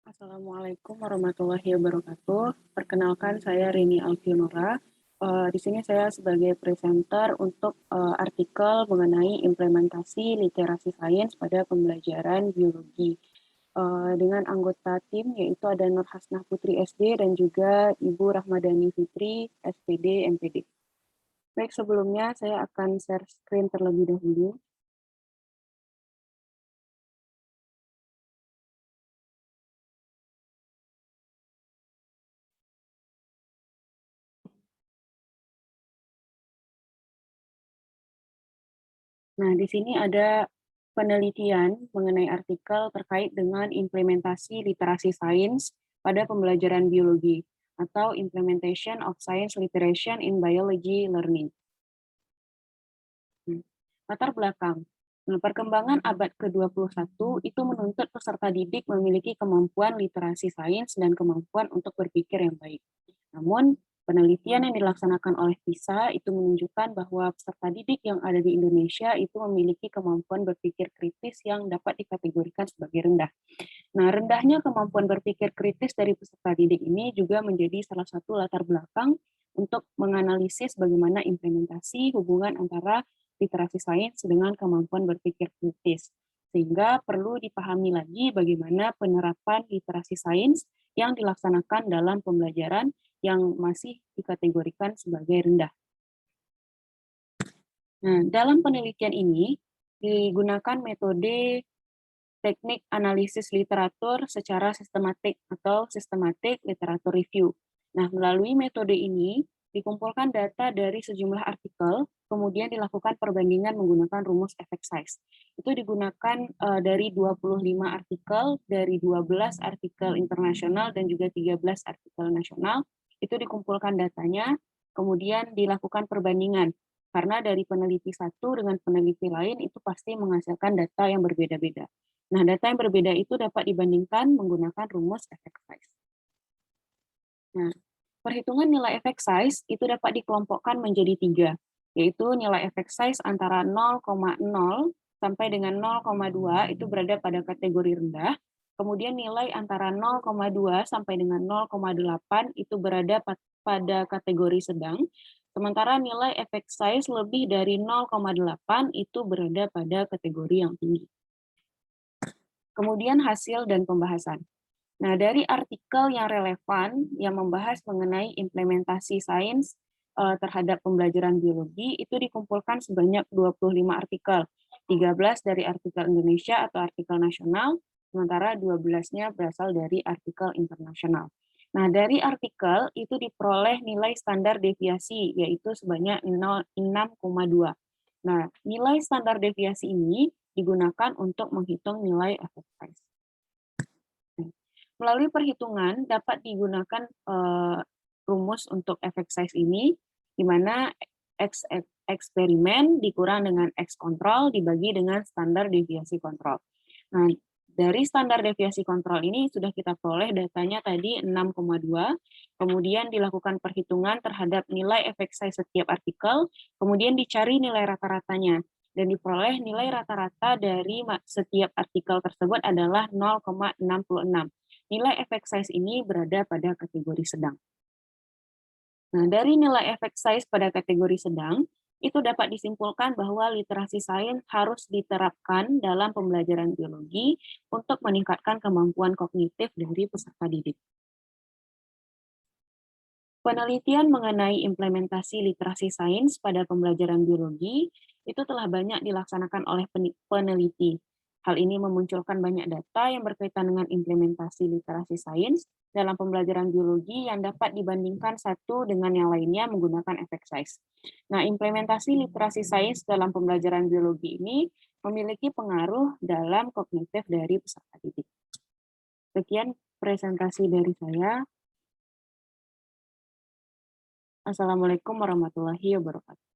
Assalamualaikum warahmatullahi wabarakatuh. Perkenalkan, saya Rini Alfionora. Di sini saya sebagai presenter untuk artikel mengenai implementasi literasi sains pada pembelajaran biologi. Dengan anggota tim yaitu ada Nur Hasnah Putri SD dan juga Ibu Rahmadani Fitri SPD MPD. Baik, sebelumnya saya akan share screen terlebih dahulu. Nah, di sini ada penelitian mengenai artikel terkait dengan implementasi literasi sains pada pembelajaran biologi atau Implementation of Science Literation in Biology Learning. Latar belakang. Nah, perkembangan abad ke-21 itu menuntut peserta didik memiliki kemampuan literasi sains dan kemampuan untuk berpikir yang baik. Namun, penelitian yang dilaksanakan oleh PISA itu menunjukkan bahwa peserta didik yang ada di Indonesia itu memiliki kemampuan berpikir kritis yang dapat dikategorikan sebagai rendah. Nah, rendahnya kemampuan berpikir kritis dari peserta didik ini juga menjadi salah satu latar belakang untuk menganalisis bagaimana implementasi hubungan antara literasi sains dengan kemampuan berpikir kritis. Sehingga perlu dipahami lagi bagaimana penerapan literasi sains yang dilaksanakan dalam pembelajaran yang masih dikategorikan sebagai rendah. Nah, dalam penelitian ini digunakan metode teknik analisis literatur secara sistematik atau systematic literature review. Nah, melalui metode ini dikumpulkan data dari sejumlah artikel, kemudian dilakukan perbandingan menggunakan rumus effect size. Itu digunakan dari 25 artikel, dari 12 artikel internasional dan juga 13 artikel nasional. Itu dikumpulkan datanya, kemudian dilakukan perbandingan. Karena dari peneliti satu dengan peneliti lain itu pasti menghasilkan data yang berbeda-beda. Nah, data yang berbeda itu dapat dibandingkan menggunakan rumus effect size. Nah, perhitungan nilai effect size itu dapat dikelompokkan menjadi 3, yaitu nilai effect size antara 0,0 sampai dengan 0,2 itu berada pada kategori rendah, kemudian nilai antara 0,2 sampai dengan 0,8 itu berada pada kategori sedang, sementara nilai effect size lebih dari 0,8 itu berada pada kategori yang tinggi. Kemudian hasil dan pembahasan. Nah, dari artikel yang relevan yang membahas mengenai implementasi sains terhadap pembelajaran biologi itu dikumpulkan sebanyak 25 artikel. 13 dari artikel Indonesia atau artikel nasional, sementara 12-nya berasal dari artikel internasional. Nah, dari artikel itu diperoleh nilai standar deviasi yaitu sebanyak 6,2. Nah, nilai standar deviasi ini digunakan untuk menghitung nilai effect size. Melalui perhitungan dapat digunakan rumus untuk effect size ini, di mana X eksperimen dikurang dengan X kontrol dibagi dengan standar deviasi kontrol. Nah, dari standar deviasi kontrol ini sudah kita peroleh datanya tadi 6,2, kemudian dilakukan perhitungan terhadap nilai effect size setiap artikel, kemudian dicari nilai rata-ratanya, dan diperoleh nilai rata-rata dari setiap artikel tersebut adalah 0,66. Nilai effect size ini berada pada kategori sedang. Nah, dari nilai effect size pada kategori sedang, itu dapat disimpulkan bahwa literasi sains harus diterapkan dalam pembelajaran biologi untuk meningkatkan kemampuan kognitif dari peserta didik. Penelitian mengenai implementasi literasi sains pada pembelajaran biologi itu telah banyak dilaksanakan oleh peneliti. Hal ini memunculkan banyak data yang berkaitan dengan implementasi literasi sains dalam pembelajaran biologi yang dapat dibandingkan satu dengan yang lainnya menggunakan effect size. Nah, implementasi literasi sains dalam pembelajaran biologi ini memiliki pengaruh dalam kognitif dari peserta didik. Sekian presentasi dari saya. Assalamualaikum warahmatullahi wabarakatuh.